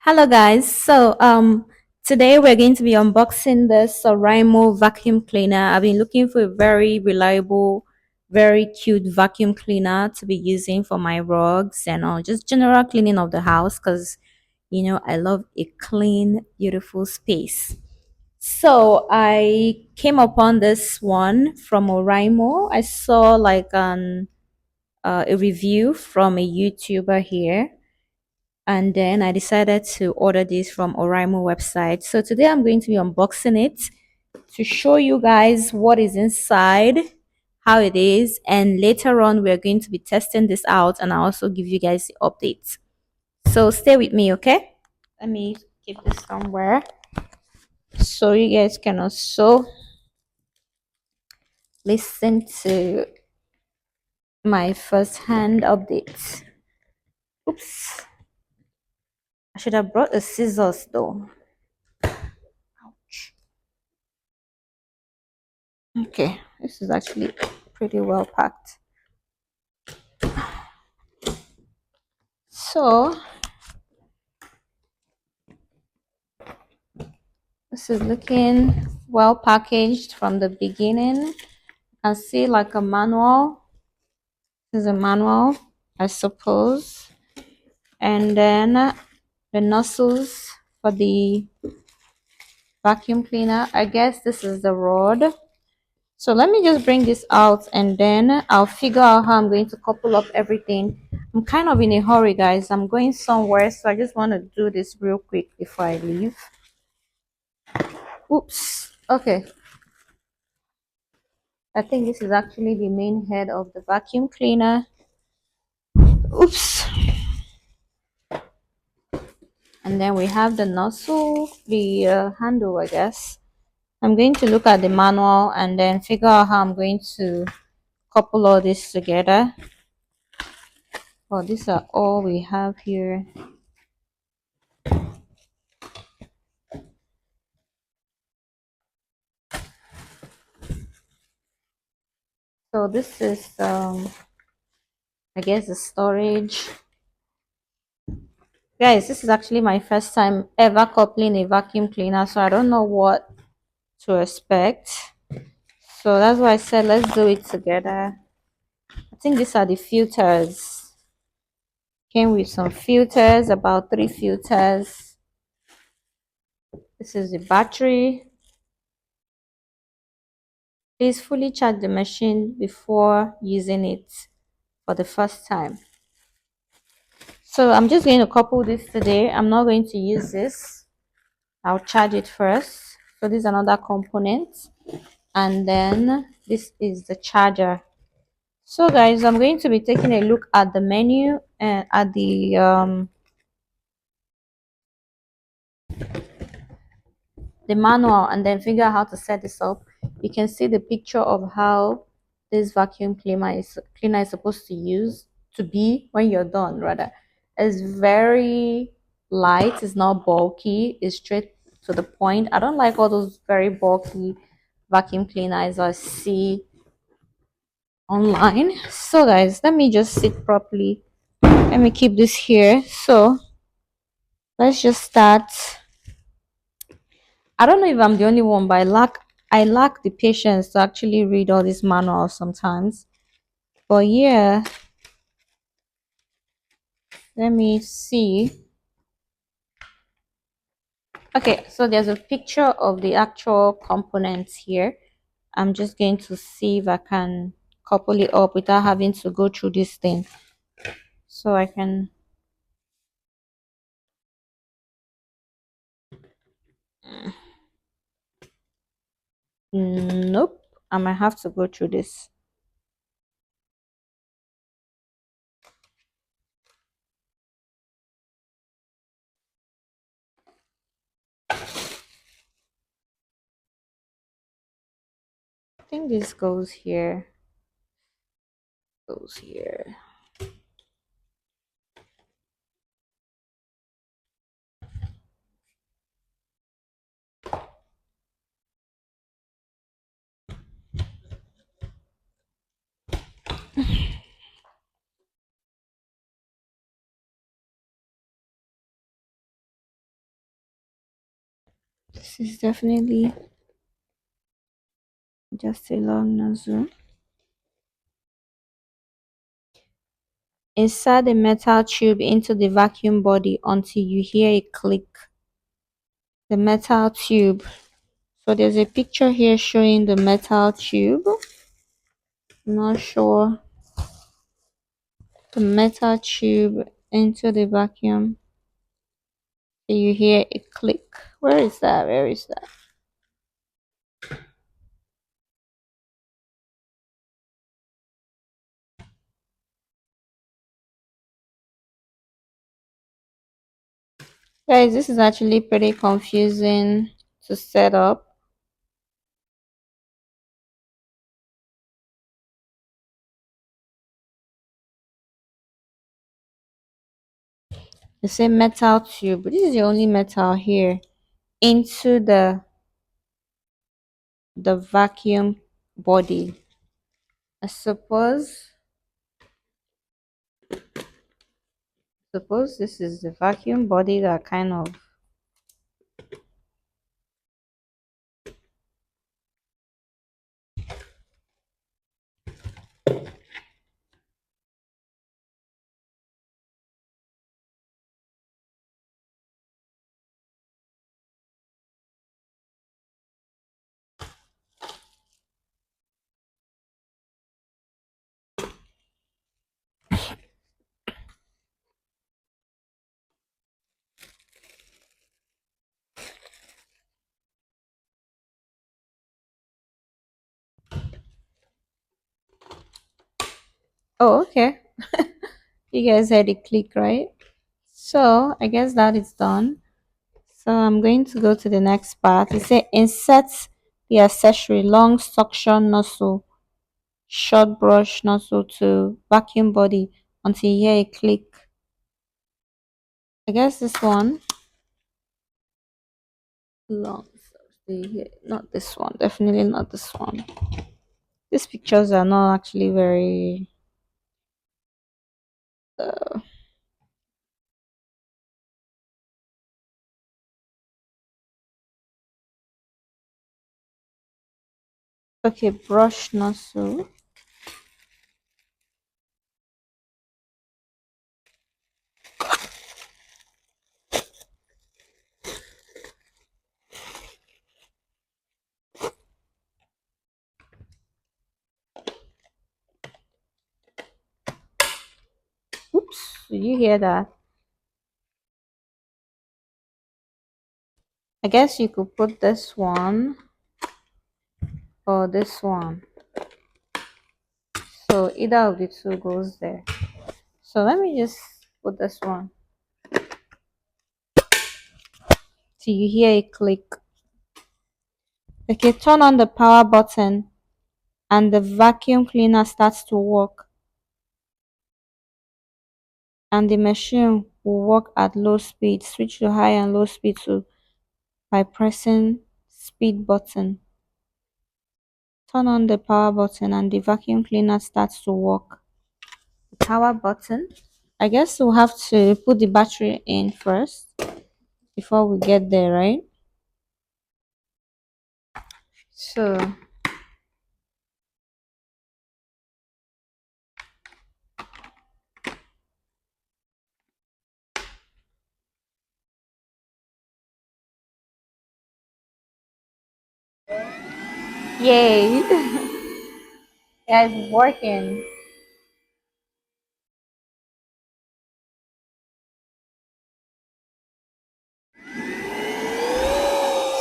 Hello guys. Today we're going to be unboxing this oraimo vacuum cleaner. I've been looking for a very reliable, very cute vacuum cleaner to be using for my rugs and all, just general cleaning of the house because I love a clean, beautiful space. So I came upon this one from oraimo. I saw like a review from a YouTuber here, and then I decided to order this from oraimo website. So today I'm going to be unboxing it to show you guys what is inside, how it is, and later on we're going to be testing this out and I'll also give you guys the updates. So stay with me, okay? Let me keep this somewhere so you guys can also listen to my first hand updates. Oops, I should have brought the scissors though. Okay, this is actually pretty well packed. So this is looking well packaged from the beginning. I see like a manual. This is a manual, I suppose. And then the nozzles for the vacuum cleaner. I guess this is the rod. So let me just bring this out and then I'll figure out how I'm going to couple up everything. I'm kind of in a hurry, guys. I'm going somewhere, so I just want to do this real quick before I leave. Oops. Okay. I think this is actually the main head of the vacuum cleaner. Oops. And then we have the nozzle, the handle, I guess. I'm going to look at the manual and then figure out how I'm going to couple all this together. Well, these are all we have here. So this is I guess the storage. Guys, this is actually my first time ever coupling a vacuum cleaner, so I don't know what to expect. So that's why I said let's do it together. I think these are the filters. Came with some filters, about 3 filters. This is the battery. Please fully charge the machine before using it for the first time. So I'm just going to couple this today. I'm not going to use this. I'll charge it first. So this is another component. And then this is the charger. So guys, I'm going to be taking a look at the menu and at the manual and then figure out how to set this up. You can see the picture of how this vacuum cleaner is supposed to be when you're done. Rather, it's very light, it's not bulky, it's straight to the point. I don't like all those very bulky vacuum cleaners I see online. So guys, let me just sit properly. Let me keep this here. So let's just start. I don't know if I'm the only one, but I lack the patience to actually read all these manuals sometimes. But yeah, let me see. Okay, so there's a picture of the actual components here. I'm just going to see if I can couple it up without having to go through this thing. So I can. Nope, I might have to go through this. I think this goes here. Goes here. This is definitely just a long nozzle. Insert the metal tube into the vacuum body until you hear a click. The metal tube. So there's a picture here showing the metal tube. I'm not sure. The metal tube into the vacuum. So you hear a click. Where is that? Where is that? Guys, this is actually pretty confusing to set up. The same metal tube. This is the only metal here into the vacuum body. I suppose this is the vacuum body that kind of. Oh, okay. You guys heard it click, right? So I guess that is done. So I'm going to go to the next part. It says insert the accessory long suction nozzle, short brush nozzle to vacuum body until you hear a click. I guess this one long. Not this one. Definitely not this one. These pictures are not actually very. Uh, okay, brush nozzle. Oops, did you hear that? I guess you could put this one or this one. So either of the two goes there. So let me just put this one. So you hear a click. Okay, turn on the power button and the vacuum cleaner starts to work. And the machine will work at low speed. Switch to high and low speed by pressing speed button. Turn on the power button and the vacuum cleaner starts to work. The power button. I guess we'll have to put the battery in first before we get there, right? So yay. Yeah, it's working.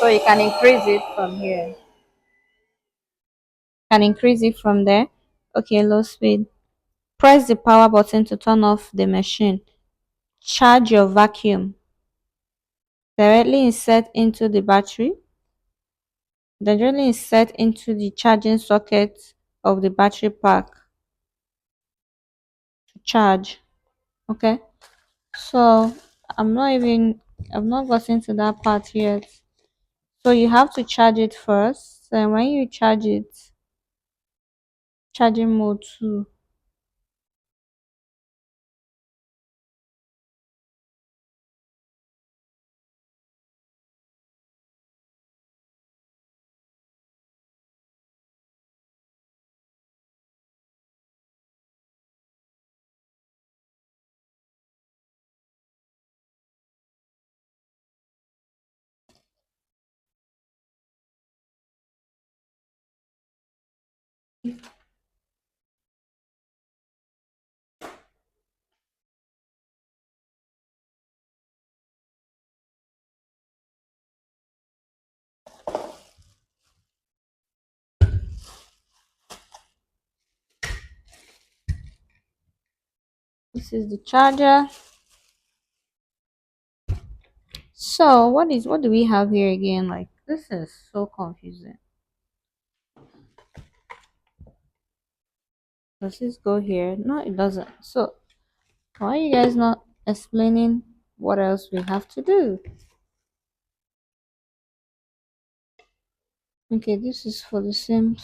So you can increase it from here. Can increase it from there. Okay, low speed. Press the power button to turn off the machine. Charge your vacuum. Directly insert into the battery. Directly insert into the charging socket of the battery pack to charge. Okay. So I've not gotten to that part yet. So you have to charge it first. And when you charge it, charging mode 2. This is the charger. So what do we have here again? Like this is so confusing. Does this go here? No, it doesn't. So why are you guys not explaining what else we have to do? Okay, this is for the same.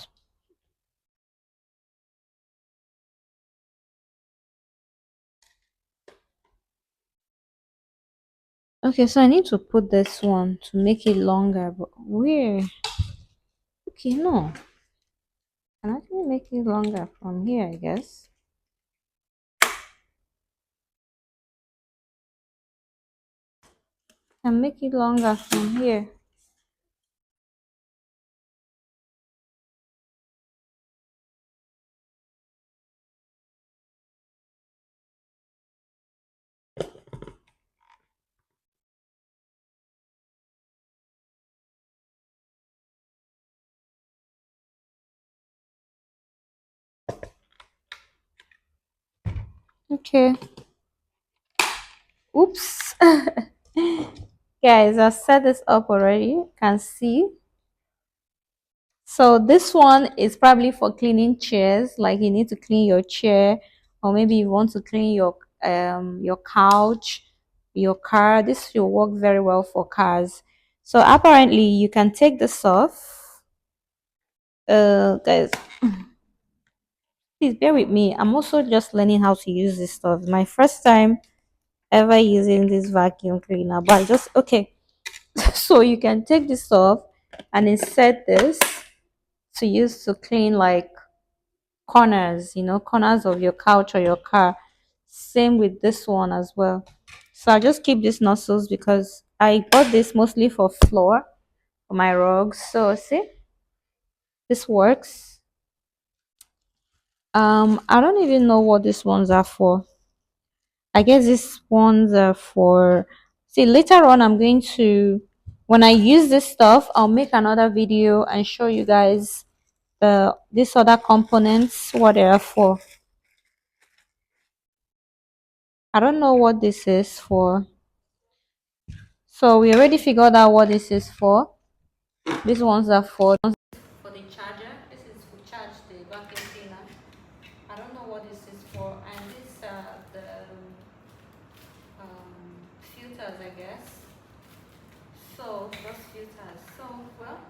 Okay, so I need to put this one to make it longer, but where? Okay, no. I can actually make it longer from here, I guess. And make it longer from here. Okay. Oops. Guys, I set this up already. You can see. So this one is probably for cleaning chairs, like you need to clean your chair, or maybe you want to clean your couch, your car. This will work very well for cars. So apparently you can take this off. Guys, please bear with me. I'm also just learning how to use this stuff. My first time ever using this vacuum cleaner, but just okay. So you can take this off and insert this to use to clean like corners, corners of your couch or your car. Same with this one as well. So I just keep these nozzles because I bought this mostly for floor, for my rugs. So see, this works. I don't even know what these ones are for. I guess these ones are for, see, later on I'm going to, when I use this stuff, I'll make another video and show you guys these other components, what they are for. I don't know what this is for. So we already figured out what this is for. These ones are for the charger. This is to charge the vacuum cleaner. I don't know what this is for. And these are the filters, I guess. So those filters. So well,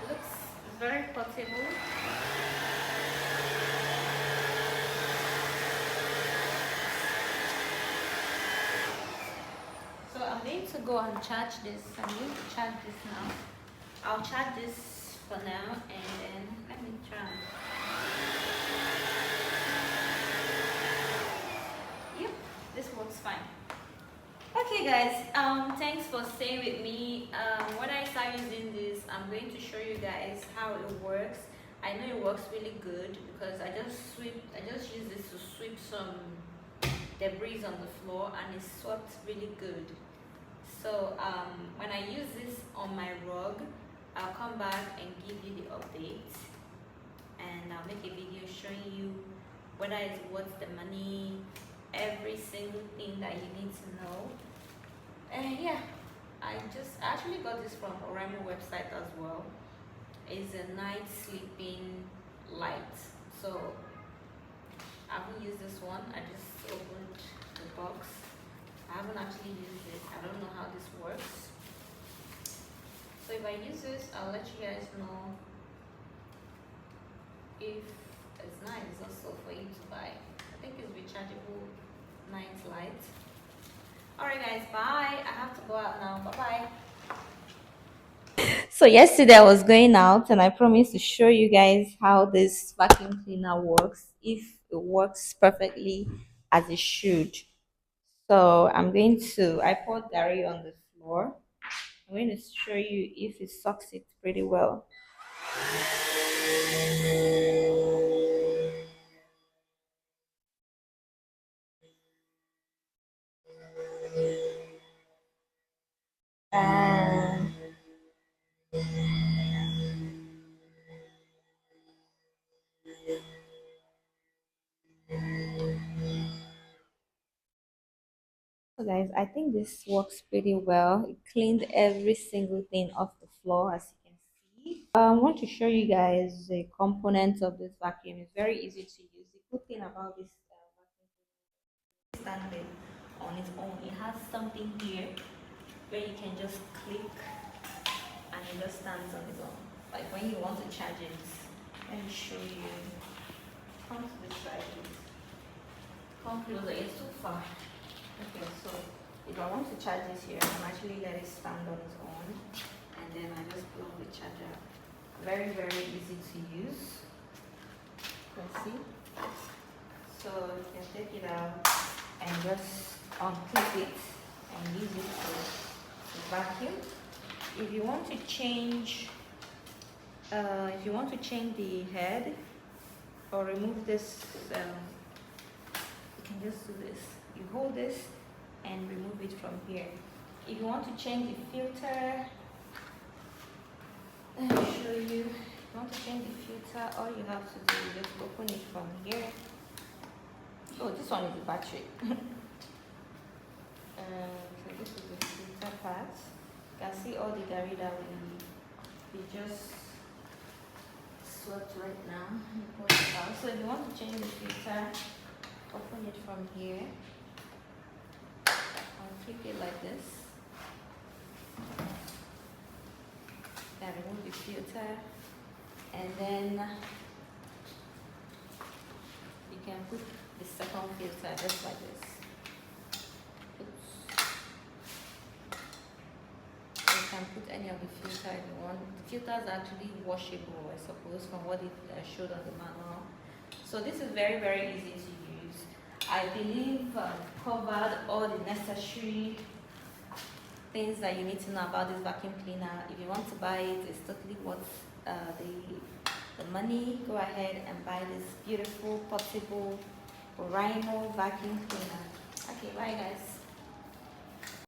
looks very portable. So I'm going to go and charge this. I'm going to charge this now. I'll charge this for now and then let me try. Yep, this works fine. Okay guys, thanks for staying with me. When I start using this, I'm going to show you guys how it works. I know it works really good because I just use this to sweep some debris on the floor and it swept really good. So when I use this on my rug, I'll come back and give you the update and I'll make a video showing you whether it's worth the money, every single thing that you need to know. And yeah, I actually got this from oraimo website as well. It's a night sleeping light. So I haven't used this one. I just opened the box. I haven't actually used it. I don't know how this works. So if I use this, I'll let you guys know if it's nice also for you to buy. I think it's rechargeable night light. Alright guys, bye. I have to go out now. Bye bye. So yesterday I was going out and I promised to show you guys how this vacuum cleaner works, if it works perfectly as it should. So I poured Gary on the floor. I'm going to show you if it sucks it pretty well. And so guys, I think this works pretty well. It cleaned every single thing off the floor, as you can see. I want to show you guys the components of this vacuum. It's very easy to use. The good thing about this vacuum standing on its own, it has something here where you can just click and it just stands on its own. Like when you want to charge it, let me show you. Come to the side, please. Come closer, it's too far. Okay, so if I want to charge this here, I can actually let it stand on its own, and then I just plug the charger. Very, very easy to use. You can see. So you can take it out and just unclip it and use it to vacuum. If you want to change, the head or remove this, you can just do this. You hold this and remove it from here. If you want to change the filter, let me show you. If you want to change the filter, all you have to do is just open it from here. Oh, this one is the battery. So this is the filter part. You can see all the dairy that we just swept right now. So if you want to change the filter, open it from here. I'll keep it like this. Then remove the filter, and then you can put the second filter just like this. Oops. You can put any of the filter if you want. The filter is actually washable, I suppose, from what it showed on the manual. So this is very, very easy to use. I believe I've covered all the necessary things that you need to know about this vacuum cleaner. If you want to buy it, it's totally worth the money. Go ahead and buy this beautiful portable oraimo vacuum cleaner. Okay, bye guys.